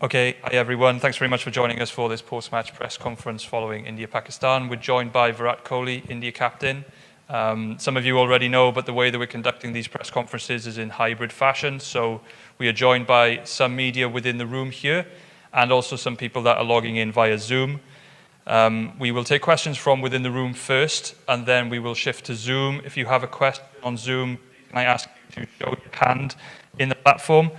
Okay, hi everyone. Thanks very much for joining us for this post-match press conference following India-Pakistan. We're joined by Virat Kohli, India captain. Some of you already know, but the way that we're conducting these press conferences is in hybrid fashion. So we are joined by some media within the room here and also some people that are logging in via Zoom. We will take questions from within the room first, and then we will shift to Zoom. If you have a question on Zoom, can I ask you to show your hand in the platform?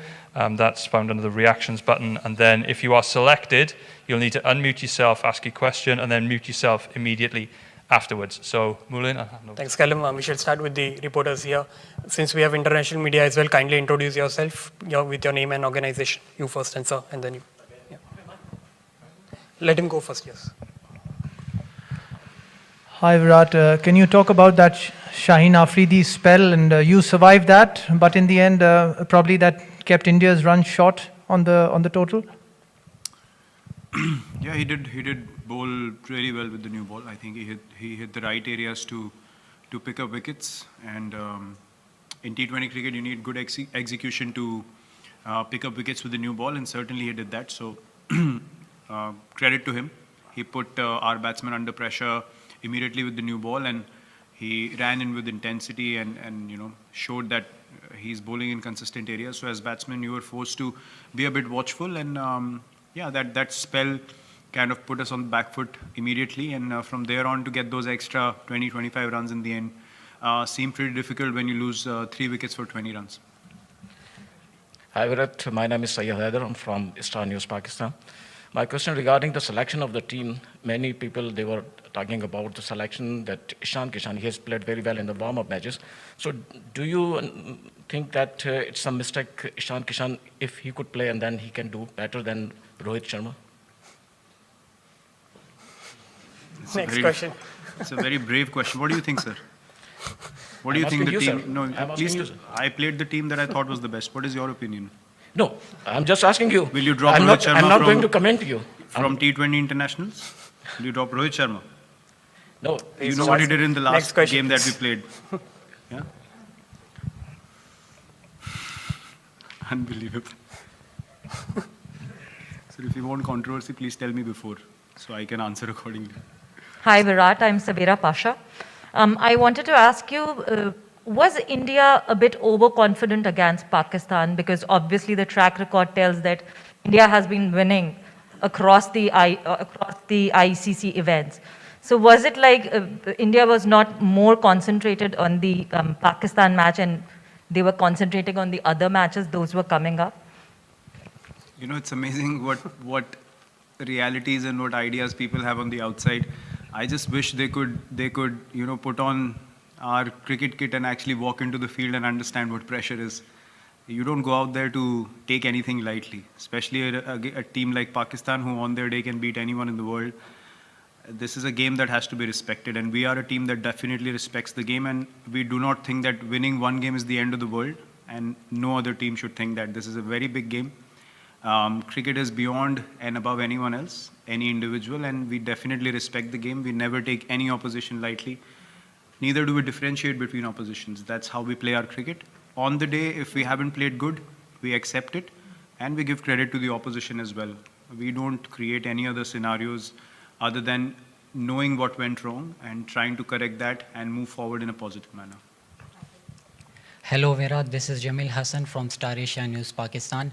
That's found under the reactions button. And then if you are selected, you'll need to unmute yourself, ask your question, and then mute yourself immediately afterwards. So, Moulin. Thanks, Callum. We shall start with the reporters here. Since we have international media as well, kindly introduce yourself with your name and organization. You first, and sir, and then you. Yeah. Let him go first, yes. Hi Virat, can you talk about that Shaheen Afridi spell, and you survived that, but in the end probably that kept India's run short on the total? Yeah, he did bowl really well with the new ball. I think he hit the right areas to pick up wickets, and in T20 cricket you need good execution to pick up wickets with the new ball, and certainly he did that. So credit to him. He put our batsmen under pressure immediately with the new ball, and he ran in with intensity and showed that he's bowling in consistent areas. So as batsmen, you were forced to be a bit watchful, and that spell kind of put us on the back foot immediately, and from there on to get those extra 20-25 runs in the end seemed pretty difficult when you lose 3 wickets for 20 runs. Hi Virat, my name is Sayyid Haider. I'm from Star News, Pakistan. My question regarding the selection of the team, many people, they were talking about the selection that Ishan Kishan, he has played very well in the warm-up matches. So do you think that it's a mistake, Ishan Kishan, if he could play and then he can do better than Rohit Sharma? Next question. It's a very brave question. What do you think, sir? What do you think the team? No, please. I played the team that I thought was the best. What is your opinion? No, I'm just asking you. Will you drop Rohit Sharma? I'm not going to comment you. From T20 internationals? Will you drop Rohit Sharma? No. You know what he did in the last game that we played? Yeah? Unbelievable. So if you want controversy, please tell me before, so I can answer accordingly. Hi Virat, I'm Sabira Pasha. I wanted to ask you, was India a bit overconfident against Pakistan? Because obviously the track record tells that India has been winning across the ICC events. So was it like India was not more concentrated on the Pakistan match and they were concentrating on the other matches, those were coming up? You know, it's amazing what realities and what ideas people have on the outside. I just wish they could put on our cricket kit and actually walk into the field and understand what pressure is. You don't go out there to take anything lightly, especially a team like Pakistan, who on their day can beat anyone in the world. This is a game that has to be respected, and we are a team that definitely respects the game, and we do not think that winning one game is the end of the world, and no other team should think that. This is a very big game. Cricket is beyond and above anyone else, any individual, and we definitely respect the game. We never take any opposition lightly. Neither do we differentiate between oppositions. That's how we play our cricket. On the day, if we haven't played good, we accept it, and we give credit to the opposition as well. We don't create any other scenarios other than knowing what went wrong and trying to correct that and move forward in a positive manner. Hello Virat, this is Jamil Hassan from Star Asia News, Pakistan.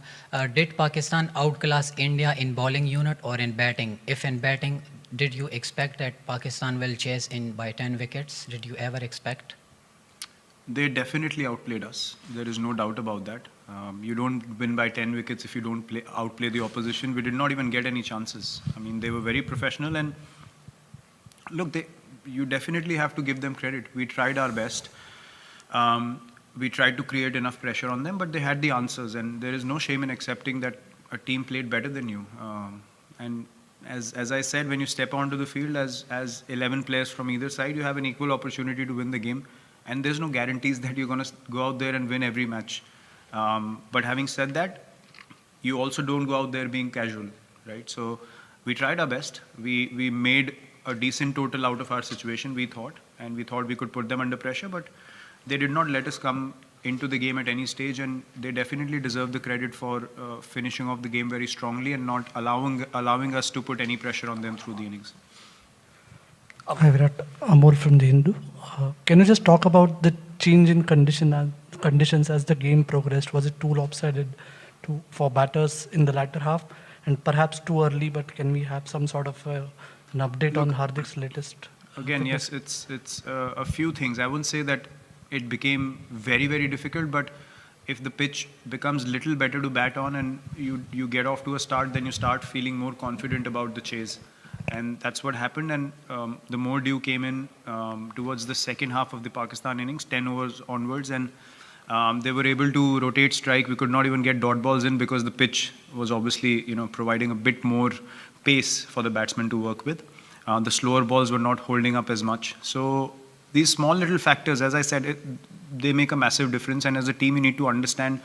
Did Pakistan outclass India in bowling unit or in batting? If in batting, did you expect that Pakistan will chase in by 10 wickets? Did you ever expect? They definitely outplayed us. There is no doubt about that. You don't win by 10 wickets if you don't outplay the opposition. We did not even get any chances. I mean, they were very professional, and look, you definitely have to give them credit. We tried our best. We tried to create enough pressure on them, but they had the answers, and there is no shame in accepting that a team played better than you. And as I said, when you step onto the field as 11 players from either side, you have an equal opportunity to win the game. And there's no guarantees that you're going to go out there and win every match. But having said that, you also don't go out there being casual, right? So we tried our best. We made a decent total out of our situation, we thought, and we thought we could put them under pressure, but they did not let us come into the game at any stage, and they definitely deserve the credit for finishing off the game very strongly and not allowing us to put any pressure on them through the innings. Hi Virat, Amol from the Hindu. Can you just talk about the change in conditions as the game progressed? Was it too lopsided for batters in the latter half, and perhaps too early? But can we have some sort of an update on Hardik's latest? Again, yes, it's a few things. I wouldn't say that it became very, very difficult, but if the pitch becomes little better to bat on and you get off to a start, then you start feeling more confident about the chase. And that's what happened. And the more dew came in towards the second half of the Pakistan innings, 10 overs onwards, and they were able to rotate strike. We could not even get dot balls in because the pitch was obviously, providing a bit more pace for the batsmen to work with. The slower balls were not holding up as much. So these small little factors, as I said, they make a massive difference. And as a team, you need to understand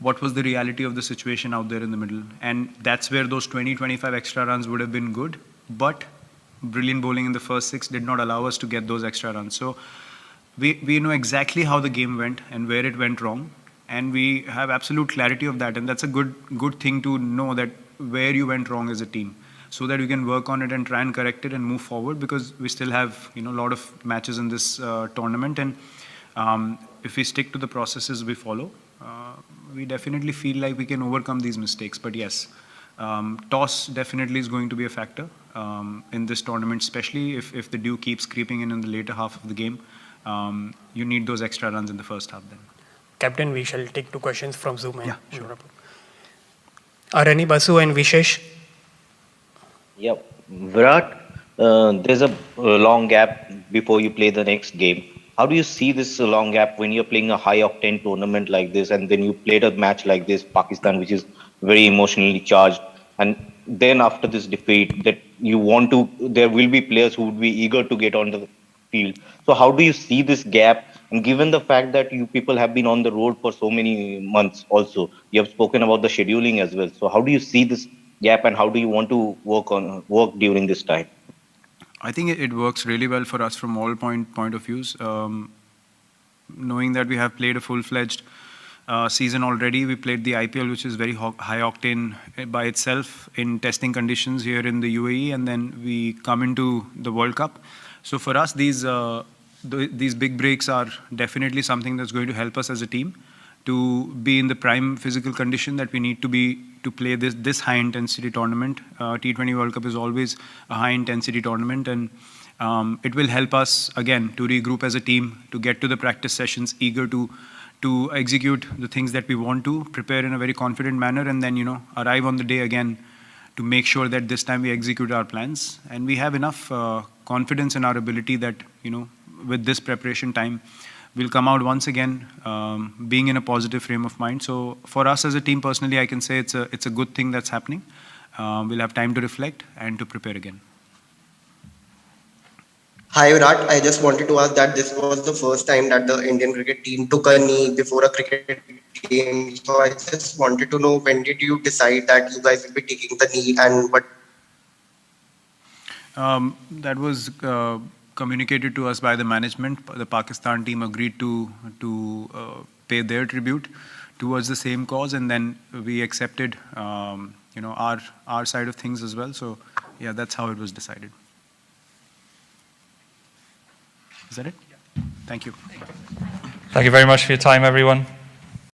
what was the reality of the situation out there in the middle. And that's where those 20-25 extra runs would have been good. But brilliant bowling in the first 6 did not allow us to get those extra runs. So we know exactly how the game went and where it went wrong. And we have absolute clarity of that. And that's a good thing to know, that where you went wrong as a team, so that you can work on it and try and correct it and move forward, because we still have a lot of matches in this tournament. And if we stick to the processes we follow, we definitely feel like we can overcome these mistakes. But yes, toss definitely is going to be a factor in this tournament, especially if the dew keeps creeping in the later half of the game. You need those extra runs in the first half then. Captain, we shall take 2 questions from Zoom. Yeah, sure. Arani, Basu and Vishesh. Yeah, Virat, there's a long gap before you play the next game. How do you see this long gap when you're playing a high-octane tournament like this, and then you played a match like this, Pakistan, which is very emotionally charged, and then after this defeat, that there will be players who would be eager to get onto the field. So how do you see this gap? And given the fact that you people have been on the road for so many months also, you have spoken about the scheduling as well. So how do you see this gap, and how do you want to work during this time? I think it works really well for us from all point of views. Knowing that we have played a full-fledged season already, we played the IPL, which is very high octane by itself in testing conditions here in the UAE, and then we come into the World Cup. So for us, these big breaks are definitely something that's going to help us as a team to be in the prime physical condition that we need to be to play this high intensity tournament. T20 World Cup is always a high intensity tournament, and it will help us again to regroup as a team, to get to the practice sessions eager to execute the things that we want to, prepare in a very confident manner, and then arrive on the day again to make sure that this time we execute our plans. And we have enough confidence in our ability that with this preparation time, we'll come out once again being in a positive frame of mind. So for us as a team, personally, I can say it's a good thing that's happening. We'll have time to reflect and to prepare again. Hi Virat, I just wanted to ask that this was the first time that the Indian cricket team took a knee before a cricket game. So I just wanted to know, when did you decide that you guys will be taking the knee, and what? That was communicated to us by the management. The Pakistan team agreed to pay their tribute towards the same cause, and then we accepted our side of things as well. So yeah, that's how it was decided. Is that it? Thank you. Thank you very much for your time, everyone.